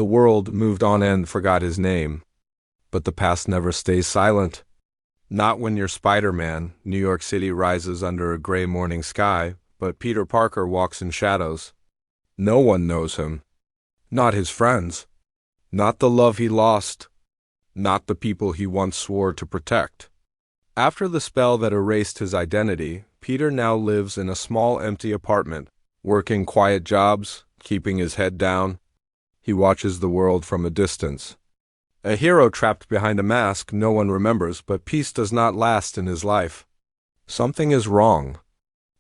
The world moved on and forgot his name. But the past never stays silent. Not when you're Spider-Man. New York City rises under a gray morning sky, but Peter Parker walks in shadows. No one knows him. Not his friends. Not the love he lost. Not the people he once swore to protect. After the spell that erased his identity, Peter now lives in a small empty apartment, working quiet jobs, keeping his head down. He watches the world from a distance. A hero trapped behind a mask no one remembers, but peace does not last in his life. Something is wrong.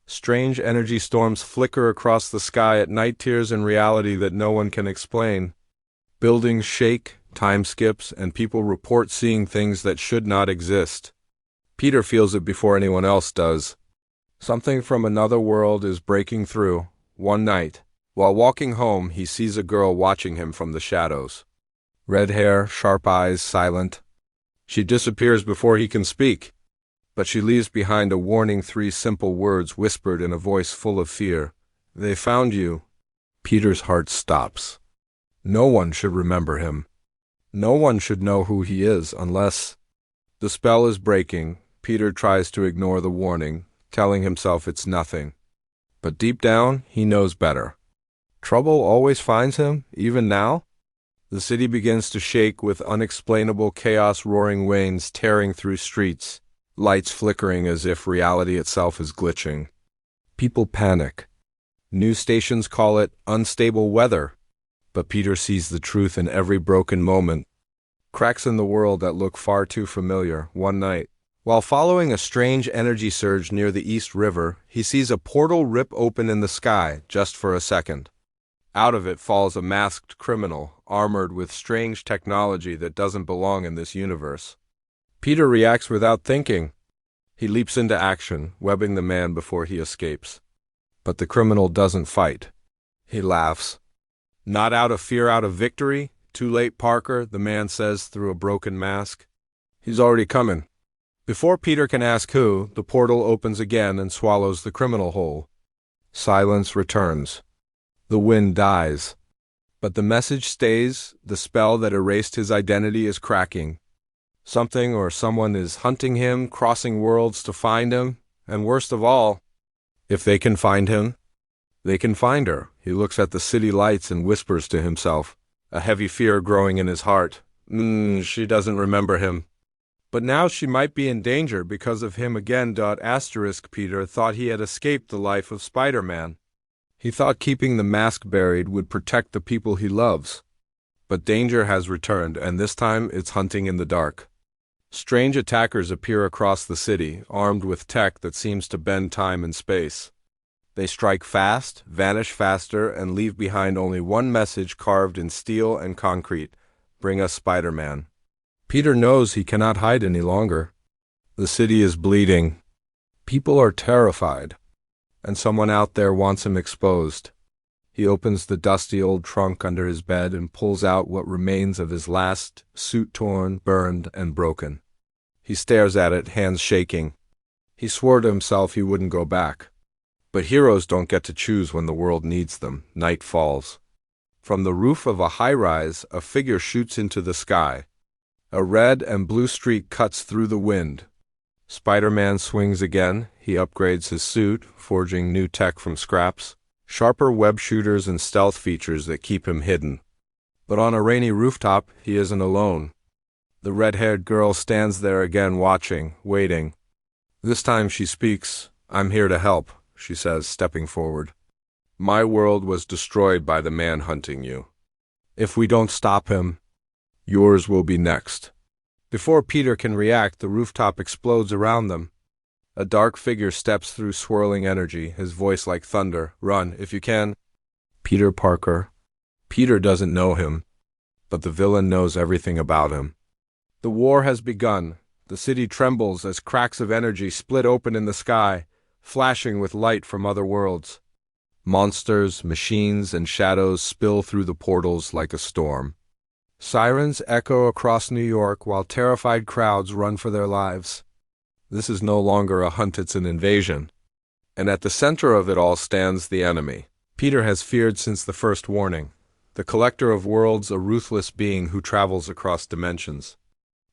Strange energy storms flicker across the sky at night, tears in reality that no one can explain. Buildings shake, time skips, and people report seeing things that should not exist. Peter feels it before anyone else does. Something from another world is breaking through. One night, while walking home, he sees a girl watching him from the shadows. Red hair, sharp eyes, silent. She disappears before he can speak, but she leaves behind a warning, 3 simple words whispered in a voice full of fear. They found you. Peter's heart stops. No one should remember him. No one should know who he is unless... The spell is breaking. Peter tries to ignore the warning, telling himself it's nothing. But deep down, he knows better. Trouble always finds him, even now. The city begins to shake with unexplainable chaos, roaring winds tearing through streets, lights flickering as if reality itself is glitching. People panic. News stations call it unstable weather, but Peter sees the truth in every broken moment. Cracks in the world that look far too familiar. One night, while following a strange energy surge near the East River, he sees a portal rip open in the sky just for a second. Out of it falls a masked criminal, armored with strange technology that doesn't belong in this universe. Peter reacts without thinking. He leaps into action, webbing the man before he escapes. But the criminal doesn't fight. He laughs. Not out of fear, out of victory. Too late, Parker, the man says through a broken mask. He's already coming. Before Peter can ask who, the portal opens again and swallows the criminal whole. Silence returns. The wind dies. But the message stays. The spell that erased his identity is cracking. Something or someone is hunting him, crossing worlds to find him, and worst of all, if they can find him, they can find her. He looks at the city lights and whispers to himself, a heavy fear growing in his heart. She doesn't remember him. But now she might be in danger because of him again. Peter thought he had escaped the life of Spider-Man. He thought keeping the mask buried would protect the people he loves. But danger has returned, and this time it's hunting in the dark. Strange attackers appear across the city, armed with tech that seems to bend time and space. They strike fast, vanish faster, and leave behind only one message carved in steel and concrete: bring us Spider-Man. Peter knows he cannot hide any longer. The city is bleeding. People are terrified. And someone out there wants him exposed. He opens the dusty old trunk under his bed and pulls out what remains of his last suit, torn, burned, and broken. He stares at it, hands shaking. He swore to himself he wouldn't go back. But heroes don't get to choose when the world needs them. Night falls. From the roof of a high-rise, a figure shoots into the sky. A red and blue streak cuts through the wind. Spider-Man swings again. He upgrades his suit, forging new tech from scraps, sharper web shooters and stealth features that keep him hidden. But on a rainy rooftop, he isn't alone. The red-haired girl stands there again, watching, waiting. This time she speaks. I'm here to help, she says, stepping forward. My world was destroyed by the man hunting you. If we don't stop him, yours will be next. Before Peter can react, the rooftop explodes around them. A dark figure steps through swirling energy, his voice like thunder. Run, if you can. Peter Parker. Peter doesn't know him, but the villain knows everything about him. The war has begun. The city trembles as cracks of energy split open in the sky, flashing with light from other worlds. Monsters, machines, and shadows spill through the portals like a storm. Sirens echo across New York while terrified crowds run for their lives. This is no longer a hunt, it's an invasion. And at the center of it all stands the enemy. Peter has feared since the first warning. The collector of worlds, a ruthless being who travels across dimensions,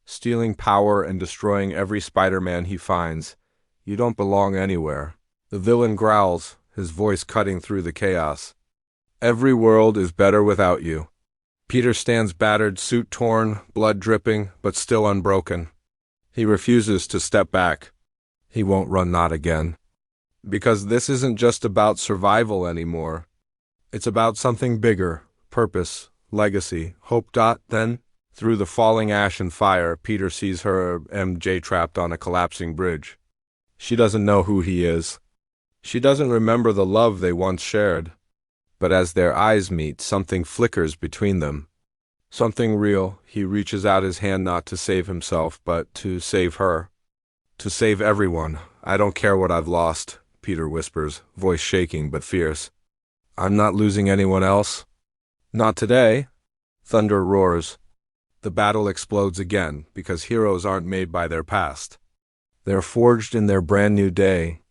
stealing power and destroying every Spider-Man he finds. You don't belong anywhere. The villain growls, his voice cutting through the chaos. Every world is better without you. Peter stands battered, suit torn, blood dripping, but still unbroken. He refuses to step back. He won't run, not again. Because this isn't just about survival anymore. It's about something bigger, purpose, legacy, hope. Then, through the falling ash and fire, Peter sees her MJ trapped on a collapsing bridge. She doesn't know who he is. She doesn't remember the love they once shared. But as their eyes meet, something flickers between them. Something real. He reaches out his hand not to save himself, but to save her. To save everyone. I don't care what I've lost, Peter whispers, voice shaking but fierce. I'm not losing anyone else. Not today. Thunder roars. The battle explodes again, because heroes aren't made by their past. They're forged in their brand new day.